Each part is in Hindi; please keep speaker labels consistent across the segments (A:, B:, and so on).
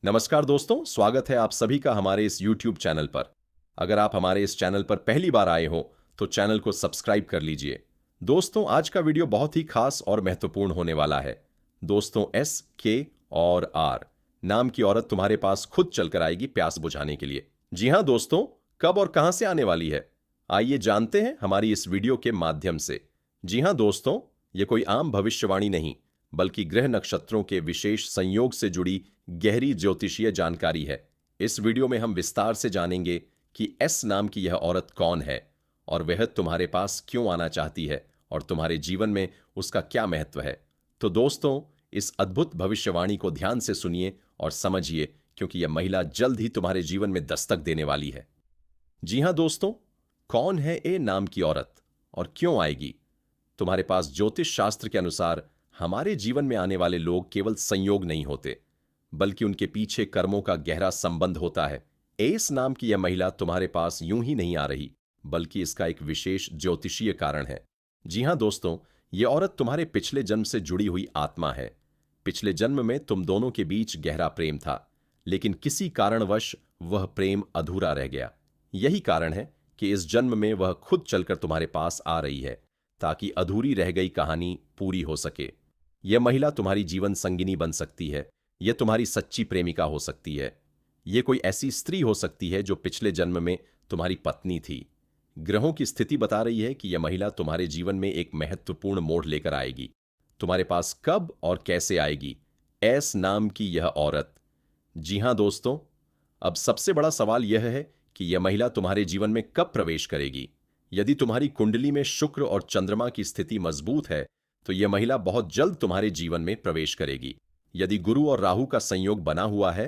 A: नमस्कार दोस्तों, स्वागत है आप सभी का हमारे इस YouTube चैनल पर। अगर आप हमारे इस चैनल पर पहली बार आए हो तो चैनल को सब्सक्राइब कर लीजिए। दोस्तों, आज का वीडियो बहुत ही खास और महत्वपूर्ण होने वाला है। दोस्तों, एस, के और आर नाम की औरत तुम्हारे पास खुद चलकर आएगी प्यास बुझाने के लिए। जी हां दोस्तों, कब और कहां से आने वाली है, आइए जानते हैं हमारी इस वीडियो के माध्यम से। जी हां दोस्तों, ये कोई आम भविष्यवाणी नहीं, बल्कि ग्रह नक्षत्रों के विशेष संयोग से जुड़ी गहरी ज्योतिषीय जानकारी है। इस वीडियो में हम विस्तार से जानेंगे कि एस नाम की यह औरत कौन है और वह तुम्हारे पास क्यों आना चाहती है और तुम्हारे जीवन में उसका क्या महत्व है। तो दोस्तों, इस अद्भुत भविष्यवाणी को ध्यान से सुनिए और समझिए, क्योंकि यह महिला जल्द ही तुम्हारे जीवन में दस्तक देने वाली है। जी हां दोस्तों, कौन है ए नाम की औरत और क्यों आएगी? तुम्हारे पास ज्योतिष शास्त्र के अनुसार हमारे जीवन में आने वाले लोग केवल संयोग नहीं होते, बल्कि उनके पीछे कर्मों का गहरा संबंध होता है। एस नाम की यह महिला तुम्हारे पास यूं ही नहीं आ रही, बल्कि इसका एक विशेष ज्योतिषीय कारण है। जी हां दोस्तों, यह औरत तुम्हारे पिछले जन्म से जुड़ी हुई आत्मा है। पिछले जन्म में तुम दोनों के बीच गहरा प्रेम था, लेकिन किसी कारणवश वह प्रेम अधूरा रह गया। यही कारण है कि इस जन्म में वह खुद चलकर तुम्हारे पास आ रही है, ताकि अधूरी रह गई कहानी पूरी हो सके। यह महिला तुम्हारी जीवन संगिनी बन सकती है, यह तुम्हारी सच्ची प्रेमिका हो सकती है, यह कोई ऐसी स्त्री हो सकती है जो पिछले जन्म में तुम्हारी पत्नी थी। ग्रहों की स्थिति बता रही है कि यह महिला तुम्हारे जीवन में एक महत्वपूर्ण मोड़ लेकर आएगी। तुम्हारे पास कब और कैसे आएगी एस नाम की यह औरत? जी हां दोस्तों, अब सबसे बड़ा सवाल यह है कि यह महिला तुम्हारे जीवन में कब प्रवेश करेगी। यदि तुम्हारी कुंडली में शुक्र और चंद्रमा की स्थिति मजबूत है तो यह महिला बहुत जल्द तुम्हारे जीवन में प्रवेश करेगी। यदि गुरु और राहु का संयोग बना हुआ है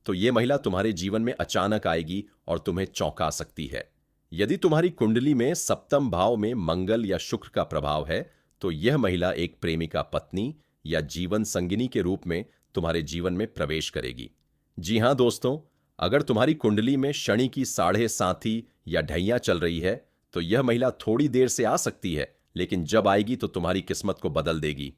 A: तो यह महिला तुम्हारे जीवन में अचानक आएगी और तुम्हें चौंका सकती है। यदि तुम्हारी कुंडली में सप्तम भाव में मंगल या शुक्र का प्रभाव है तो यह महिला एक प्रेमिका, पत्नी या जीवन संगिनी के रूप में तुम्हारे जीवन में प्रवेश करेगी। जी हां दोस्तों, अगर तुम्हारी कुंडली में शनि की 7.5 या ढैया चल रही है तो यह महिला थोड़ी देर से आ सकती है, लेकिन जब आएगी तो तुम्हारी किस्मत को बदल देगी।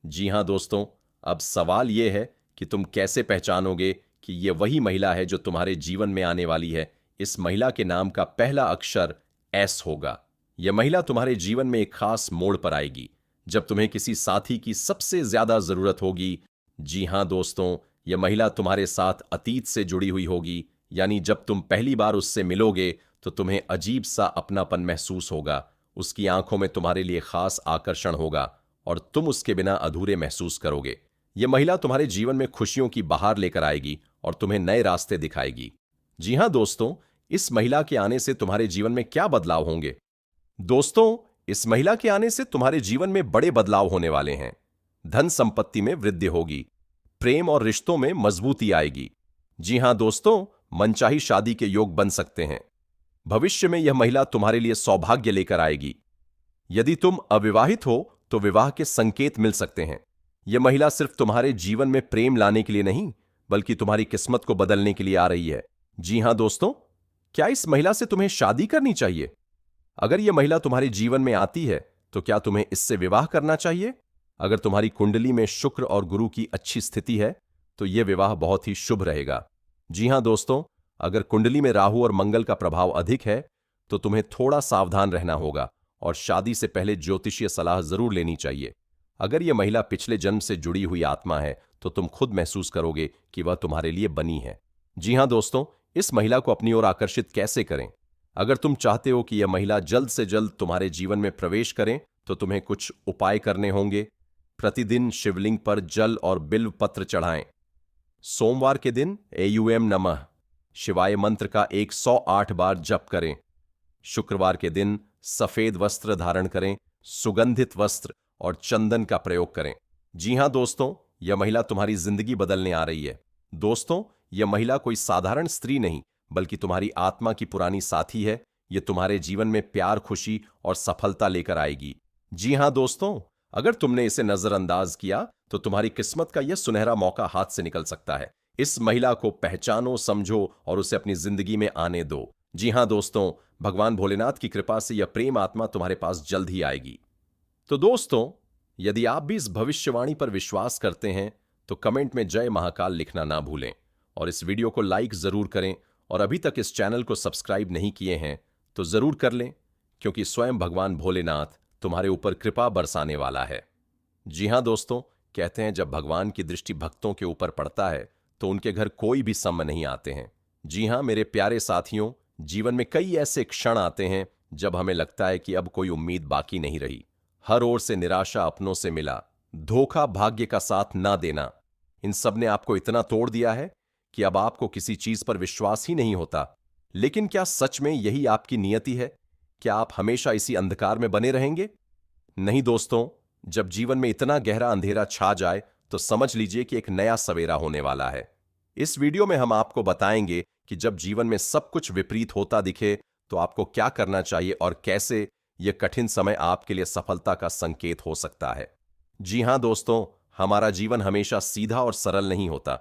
A: जी हां दोस्तों, अब सवाल यह है कि तुम कैसे पहचानोगे कि यह वही महिला है जो तुम्हारे जीवन में आने वाली है। इस महिला के नाम का पहला अक्षर एस होगा। यह महिला तुम्हारे जीवन में एक खास मोड़ पर आएगी, जब तुम्हें किसी साथी की सबसे ज्यादा जरूरत होगी। जी हां दोस्तों, यह महिला तुम्हारे साथ अतीत से जुड़ी हुई होगी, यानी जब तुम पहली बार उससे मिलोगे तो तुम्हें अजीब सा अपनापन महसूस होगा। उसकी आंखों में तुम्हारे लिए खास आकर्षण होगा और तुम उसके बिना अधूरे महसूस करोगे। यह महिला तुम्हारे जीवन में खुशियों की बहार लेकर आएगी और तुम्हें नए रास्ते दिखाएगी। जी हां दोस्तों, इस महिला के आने से तुम्हारे जीवन में क्या बदलाव होंगे? दोस्तों, इस महिला के आने से तुम्हारे जीवन में बड़े बदलाव होने वाले हैं। धन संपत्ति में वृद्धि होगी, प्रेम और रिश्तों में मजबूती आएगी। जी हां दोस्तों, मनचाही शादी के योग बन सकते हैं। भविष्य में यह महिला तुम्हारे लिए सौभाग्य लेकर आएगी। यदि तुम अविवाहित हो तो विवाह के संकेत मिल सकते हैं। यह महिला सिर्फ तुम्हारे जीवन में प्रेम लाने के लिए नहीं, बल्कि तुम्हारी किस्मत को बदलने के लिए आ रही है। जी हां दोस्तों, क्या इस महिला से तुम्हें शादी करनी चाहिए? अगर यह महिला तुम्हारे जीवन में आती है तो क्या तुम्हें इससे विवाह करना चाहिए? अगर तुम्हारी कुंडली में शुक्र और गुरु की अच्छी स्थिति है तो यह विवाह बहुत ही शुभ रहेगा। जी हां दोस्तों, अगर कुंडली में राहु और मंगल का प्रभाव अधिक है तो तुम्हें थोड़ा सावधान रहना होगा और शादी से पहले ज्योतिषीय सलाह जरूर लेनी चाहिए। अगर यह महिला पिछले जन्म से जुड़ी हुई आत्मा है तो तुम खुद महसूस करोगे कि वह तुम्हारे लिए बनी है। जी हां दोस्तों, इस महिला को अपनी ओर आकर्षित कैसे करें? अगर तुम चाहते हो कि यह महिला जल्द से जल्द तुम्हारे जीवन में प्रवेश करें तो तुम्हें कुछ उपाय करने होंगे। प्रतिदिन शिवलिंग पर जल और बिल्व पत्र चढ़ाएं। सोमवार के दिन एयूएम नमः शिवाय मंत्र का 108 बार जप करें। शुक्रवार के दिन सफेद वस्त्र धारण करें, सुगंधित वस्त्र और चंदन का प्रयोग करें। जी हां दोस्तों, यह महिला तुम्हारी जिंदगी बदलने आ रही है। दोस्तों, यह महिला कोई साधारण स्त्री नहीं, बल्कि तुम्हारी आत्मा की पुरानी साथी है। यह तुम्हारे जीवन में प्यार, खुशी और सफलता लेकर आएगी। जी हां दोस्तों, अगर तुमने इसे नजरअंदाज किया तो तुम्हारी किस्मत का यह सुनहरा मौका हाथ से निकल सकता है। इस महिला को पहचानो, समझो और उसे अपनी जिंदगी में आने दो। जी हां दोस्तों, भगवान भोलेनाथ की कृपा से यह प्रेम आत्मा तुम्हारे पास जल्द ही आएगी। तो दोस्तों, यदि आप भी इस भविष्यवाणी पर विश्वास करते हैं तो कमेंट में जय महाकाल लिखना ना भूलें और इस वीडियो को लाइक जरूर करें और अभी तक इस चैनल को सब्सक्राइब नहीं किए हैं तो जरूर कर लें, क्योंकि स्वयं भगवान भोलेनाथ तुम्हारे ऊपर कृपा बरसाने वाला है। जी हां दोस्तों, कहते हैं जब भगवान की दृष्टि भक्तों के ऊपर पड़ता है तो उनके घर कोई भी सम नहीं आते हैं। जी हां मेरे प्यारे साथियों, जीवन में कई ऐसे क्षण आते हैं जब हमें लगता है कि अब कोई उम्मीद बाकी नहीं रही। हर ओर से निराशा अपनों से मिला, धोखा भाग्य का साथ ना देना, इन सब ने आपको इतना तोड़ दिया है कि अब आपको किसी चीज पर विश्वास ही नहीं होता। लेकिन क्या सच में यही आपकी नियति है? क्या आप हमेशा इसी अंधकार में बने रहेंगे? नहीं दोस्तों, जब जीवन में इतना गहरा अंधेरा छा जाए तो समझ लीजिए कि एक नया सवेरा होने वाला है। इस वीडियो में हम आपको बताएंगे कि जब जीवन में सब कुछ विपरीत होता दिखे तो आपको क्या करना चाहिए और कैसे यह कठिन समय आपके लिए सफलता का संकेत हो सकता है। जी हां दोस्तों, हमारा जीवन हमेशा सीधा और सरल नहीं होता।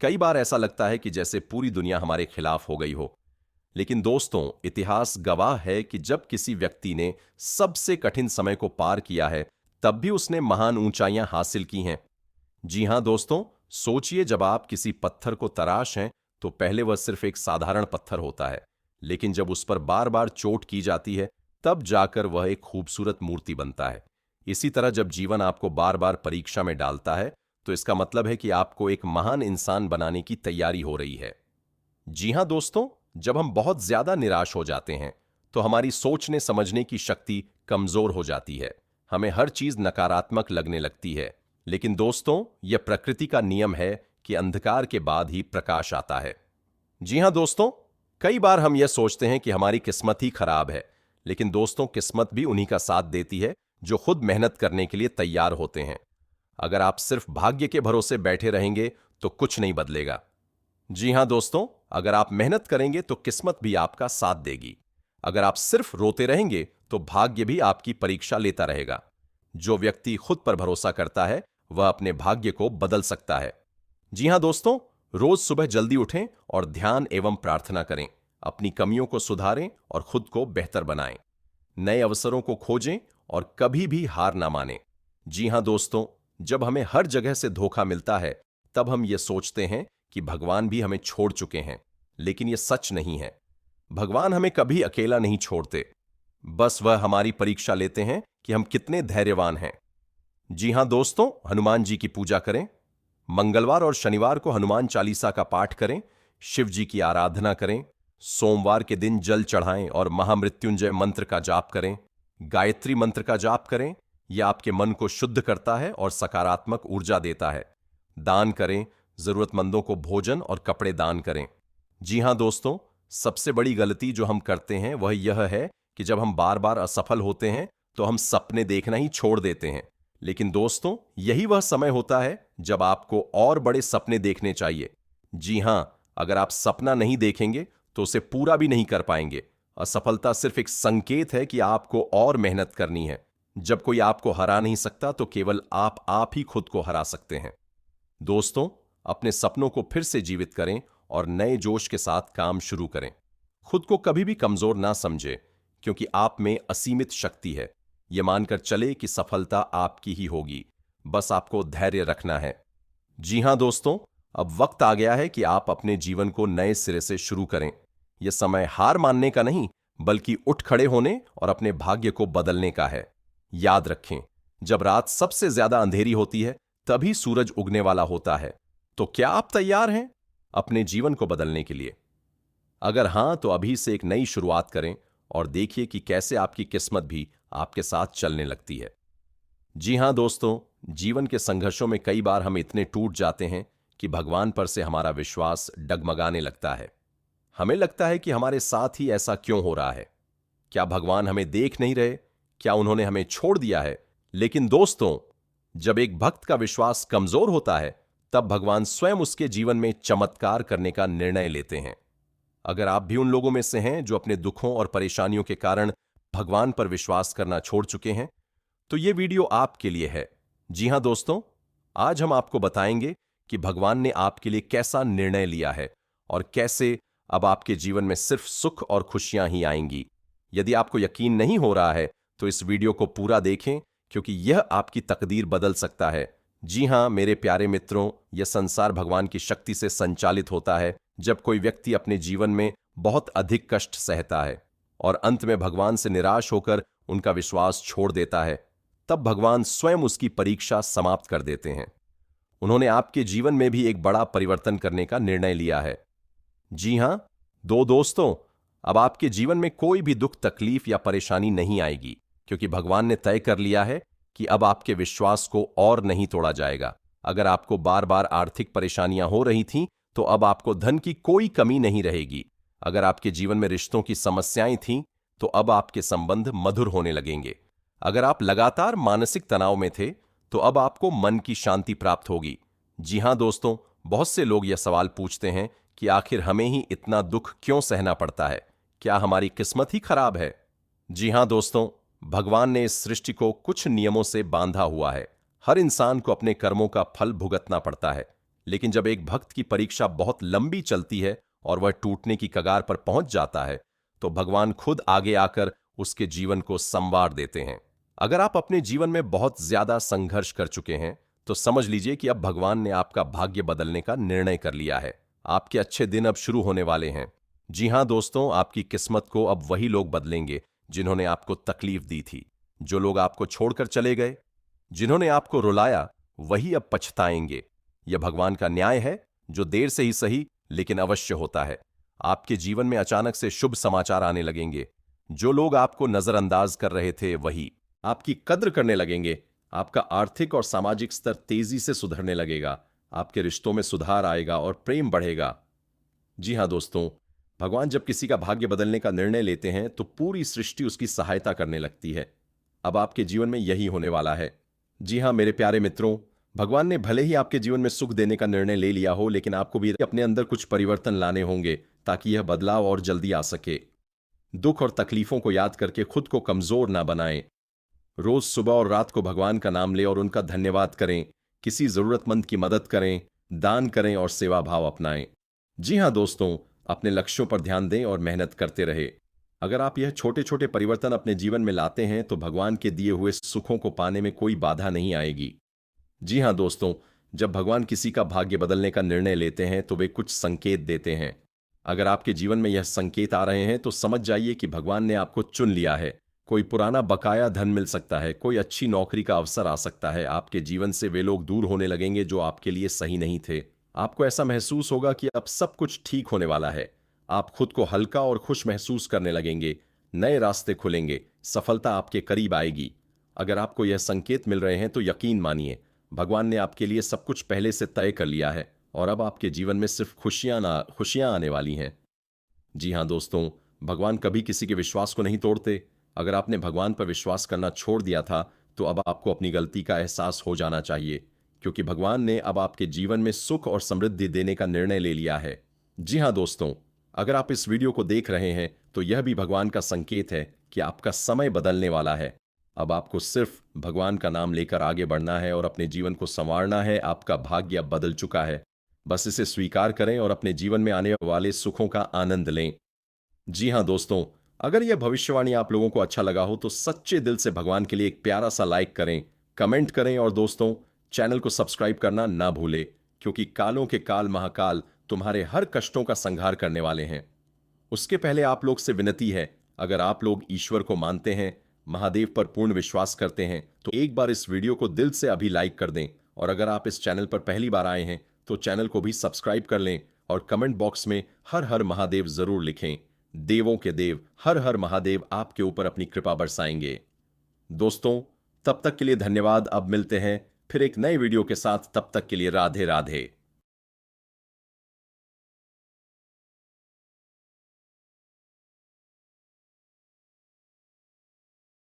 A: कई बार ऐसा लगता है कि जैसे पूरी दुनिया हमारे खिलाफ हो गई हो। लेकिन दोस्तों, इतिहास गवाह है कि जब किसी व्यक्ति ने सबसे कठिन समय को पार किया है तब भी उसने महान ऊंचाइयां हासिल की हैं। जी हां दोस्तों, सोचिए, जब आप किसी पत्थर को तराश हैं तो पहले वह सिर्फ एक साधारण पत्थर होता है, लेकिन जब उस पर बार बार चोट की जाती है तब जाकर वह एक खूबसूरत मूर्ति बनता है। इसी तरह जब जीवन आपको बार बार परीक्षा में डालता है तो इसका मतलब है कि आपको एक महान इंसान बनाने की तैयारी हो रही है। जी हां दोस्तों, जब हम बहुत ज्यादा निराश हो जाते हैं तो हमारी सोचने समझने की शक्ति कमजोर हो जाती है। हमें हर चीज नकारात्मक लगने लगती है। लेकिन दोस्तों, यह प्रकृति का नियम है कि अंधकार के बाद ही प्रकाश आता है। जी हां दोस्तों, कई बार हम यह सोचते हैं कि हमारी किस्मत ही खराब है, लेकिन दोस्तों, किस्मत भी उन्हीं का साथ देती है जो खुद मेहनत करने के लिए तैयार होते हैं। अगर आप सिर्फ भाग्य के भरोसे बैठे रहेंगे तो कुछ नहीं बदलेगा। जी हां दोस्तों, अगर आप मेहनत करेंगे तो किस्मत भी आपका साथ देगी। अगर आप सिर्फ रोते रहेंगे तो भाग्य भी आपकी परीक्षा लेता रहेगा। जो व्यक्ति खुद पर भरोसा करता है वह अपने भाग्य को बदल सकता है। जी हां दोस्तों, रोज सुबह जल्दी उठें और ध्यान एवं प्रार्थना करें। अपनी कमियों को सुधारें और खुद को बेहतर बनाएं। नए अवसरों को खोजें और कभी भी हार ना मानें। जी हां दोस्तों, जब हमें हर जगह से धोखा मिलता है तब हम ये सोचते हैं कि भगवान भी हमें छोड़ चुके हैं, लेकिन यह सच नहीं है। भगवान हमें कभी अकेला नहीं छोड़ते, बस वह हमारी परीक्षा लेते हैं कि हम कितने धैर्यवान हैं। जी हां दोस्तों, हनुमान जी की पूजा करें। मंगलवार और शनिवार को हनुमान चालीसा का पाठ करें। शिव जी की आराधना करें। सोमवार के दिन जल चढ़ाएं और महामृत्युंजय मंत्र का जाप करें। गायत्री मंत्र का जाप करें। यह आपके मन को शुद्ध करता है और सकारात्मक ऊर्जा देता है। दान करें, जरूरतमंदों को भोजन और कपड़े दान करें। जी हां दोस्तों, सबसे बड़ी गलती जो हम करते हैं वह यह है कि जब हम बार बार असफल होते हैं तो हम सपने देखना ही छोड़ देते हैं। लेकिन दोस्तों, यही वह समय होता है जब आपको और बड़े सपने देखने चाहिए। जी हां, अगर आप सपना नहीं देखेंगे तो उसे पूरा भी नहीं कर पाएंगे। असफलता सिर्फ एक संकेत है कि आपको और मेहनत करनी है। जब कोई आपको हरा नहीं सकता तो केवल आप ही खुद को हरा सकते हैं। दोस्तों, अपने सपनों को फिर से जीवित करें और नए जोश के साथ काम शुरू करें। खुद को कभी भी कमजोर ना समझें, क्योंकि आप में असीमित शक्ति है। यह मानकर चले कि सफलता आपकी ही होगी, बस आपको धैर्य रखना है। जी हां दोस्तों, अब वक्त आ गया है कि आप अपने जीवन को नए सिरे से शुरू करें। यह समय हार मानने का नहीं, बल्कि उठ खड़े होने और अपने भाग्य को बदलने का है। याद रखें, जब रात सबसे ज्यादा अंधेरी होती है तभी सूरज उगने वाला होता है। तो क्या आप तैयार हैं अपने जीवन को बदलने के लिए? अगर हां, तो अभी से एक नई शुरुआत करें और देखिए कि कैसे आपकी किस्मत भी आपके साथ चलने लगती है। जी हां दोस्तों, जीवन के संघर्षों में कई बार हम इतने टूट जाते हैं कि भगवान पर से हमारा विश्वास डगमगाने लगता है। हमें लगता है कि हमारे साथ ही ऐसा क्यों हो रहा है? क्या भगवान हमें देख नहीं रहे? क्या उन्होंने हमें छोड़ दिया है? लेकिन दोस्तों, जब एक भक्त का विश्वास कमजोर होता है तब भगवान स्वयं उसके जीवन में चमत्कार करने का निर्णय लेते हैं। अगर आप भी उन लोगों में से हैं जो अपने दुखों और परेशानियों के कारण भगवान पर विश्वास करना छोड़ चुके हैं, तो यह वीडियो आपके लिए है। जी हां दोस्तों, आज हम आपको बताएंगे कि भगवान ने आपके लिए कैसा निर्णय लिया है और कैसे अब आपके जीवन में सिर्फ सुख और खुशियां ही आएंगी। यदि आपको यकीन नहीं हो रहा है तो इस वीडियो को पूरा देखें, क्योंकि यह आपकी तकदीर बदल सकता है। जी हाँ मेरे प्यारे मित्रों, यह संसार भगवान की शक्ति से संचालित होता है जब कोई व्यक्ति अपने जीवन में बहुत अधिक कष्ट सहता है और अंत में भगवान से निराश होकर उनका विश्वास छोड़ देता है। तब भगवान स्वयं उसकी परीक्षा समाप्त कर देते हैं। उन्होंने आपके जीवन में भी एक बड़ा परिवर्तन करने का निर्णय लिया है। जी हां दोस्तों, अब आपके जीवन में कोई भी दुख, तकलीफ या परेशानी नहीं आएगी, क्योंकि भगवान ने तय कर लिया है कि अब आपके विश्वास को और नहीं तोड़ा जाएगा। अगर आपको बार बार आर्थिक परेशानियां हो रही थीं, तो अब आपको धन की कोई कमी नहीं रहेगी। अगर आपके जीवन में रिश्तों की समस्याएं थीं, तो अब आपके संबंध मधुर होने लगेंगे। अगर आप लगातार मानसिक तनाव में थे, तो अब आपको मन की शांति प्राप्त होगी। जी हां दोस्तों, बहुत से लोग यह सवाल पूछते हैं कि आखिर हमें ही इतना दुख क्यों सहना पड़ता है? क्या हमारी किस्मत ही खराब है? जी हां दोस्तों, भगवान ने इस सृष्टि को कुछ नियमों से बांधा हुआ है। हर इंसान को अपने कर्मों का फल भुगतना पड़ता है। लेकिन जब एक भक्त की परीक्षा बहुत लंबी चलती है और वह टूटने की कगार पर पहुंच जाता है, तो भगवान खुद आगे आकर उसके जीवन को संवार देते हैं। अगर आप अपने जीवन में बहुत ज्यादा संघर्ष कर चुके हैं, तो समझ लीजिए कि अब भगवान ने आपका भाग्य बदलने का निर्णय कर लिया है। आपके अच्छे दिन अब शुरू होने वाले हैं। जी हां दोस्तों, आपकी किस्मत को अब वही लोग बदलेंगे जिन्होंने आपको तकलीफ दी थी। जो लोग आपको छोड़कर चले गए, जिन्होंने आपको रुलाया, वही अब पछताएंगे। यह भगवान का न्याय है, जो देर से ही सही लेकिन अवश्य होता है। आपके जीवन में अचानक से शुभ समाचार आने लगेंगे। जो लोग आपको नजरअंदाज कर रहे थे, वही आपकी कद्र करने लगेंगे। आपका आर्थिक और सामाजिक स्तर तेजी से सुधरने लगेगा। आपके रिश्तों में सुधार आएगा और प्रेम बढ़ेगा। जी हां दोस्तों, भगवान जब किसी का भाग्य बदलने का निर्णय लेते हैं, तो पूरी सृष्टि उसकी सहायता करने लगती है। अब आपके जीवन में यही होने वाला है। जी हां मेरे प्यारे मित्रों, भगवान ने भले ही आपके जीवन में सुख देने का निर्णय ले लिया हो, लेकिन आपको भी अपने अंदर कुछ परिवर्तन लाने होंगे ताकि यह बदलाव और जल्दी आ सके। दुख और तकलीफों को याद करके खुद को कमजोर ना बनाएं। रोज सुबह और रात को भगवान का नाम लें और उनका धन्यवाद करें। किसी जरूरतमंद की मदद करें, दान करें और सेवा भाव अपनाएं। जी हां दोस्तों, अपने लक्ष्यों पर ध्यान दें और मेहनत करते रहे। अगर आप यह छोटे छोटे परिवर्तन अपने जीवन में लाते हैं, तो भगवान के दिए हुए सुखों को पाने में कोई बाधा नहीं आएगी। जी हां दोस्तों, जब भगवान किसी का भाग्य बदलने का निर्णय लेते हैं, तो वे कुछ संकेत देते हैं। अगर आपके जीवन में यह संकेत आ रहे हैं, तो समझ जाइए कि भगवान ने आपको चुन लिया है। कोई पुराना बकाया धन मिल सकता है, कोई अच्छी नौकरी का अवसर आ सकता है। आपके जीवन से वे लोग दूर होने लगेंगे जो आपके लिए सही नहीं थे। आपको ऐसा महसूस होगा कि अब सब कुछ ठीक होने वाला है। आप खुद को हल्का और खुश महसूस करने लगेंगे। नए रास्ते खुलेंगे, सफलता आपके करीब आएगी। अगर आपको यह संकेत मिल रहे हैं, तो यकीन मानिए, भगवान ने आपके लिए सब कुछ पहले से तय कर लिया है और अब आपके जीवन में सिर्फ खुशियां आने वाली हैं। जी हां दोस्तों, भगवान कभी किसी के विश्वास को नहीं तोड़ते। अगर आपने भगवान पर विश्वास करना छोड़ दिया था, तो अब आपको अपनी गलती का एहसास हो जाना चाहिए, क्योंकि भगवान ने अब आपके जीवन में सुख और समृद्धि देने का निर्णय ले लिया है। जी हां दोस्तों, अगर आप इस वीडियो को देख रहे हैं, तो यह भी भगवान का संकेत है कि आपका समय बदलने वाला है। अब आपको सिर्फ भगवान का नाम लेकर आगे बढ़ना है और अपने जीवन को संवारना है। आपका भाग्य अब बदल चुका है। बस इसे स्वीकार करें और अपने जीवन में आने वाले सुखों का आनंद लें। जी हां दोस्तों, अगर यह भविष्यवाणी आप लोगों को अच्छा लगा हो, तो सच्चे दिल से भगवान के लिए एक प्यारा सा लाइक करें, कमेंट करें और दोस्तों, चैनल को सब्सक्राइब करना ना भूलें, क्योंकि कालों के काल महाकाल तुम्हारे हर कष्टों का संहार करने वाले हैं। उसके पहले आप लोग से विनती है, अगर आप लोग ईश्वर को मानते हैं, महादेव पर पूर्ण विश्वास करते हैं, तो एक बार इस वीडियो को दिल से अभी लाइक कर दें। और अगर आप इस चैनल पर पहली बार आए हैं, तो चैनल को भी सब्सक्राइब कर लें और कमेंट बॉक्स में हर हर महादेव जरूर लिखें। देवों के देव हर हर महादेव आपके ऊपर अपनी कृपा बरसाएंगे। दोस्तों, तब तक के लिए धन्यवाद। अब मिलते हैं फिर एक नए वीडियो के साथ। तब तक के लिए राधे राधे।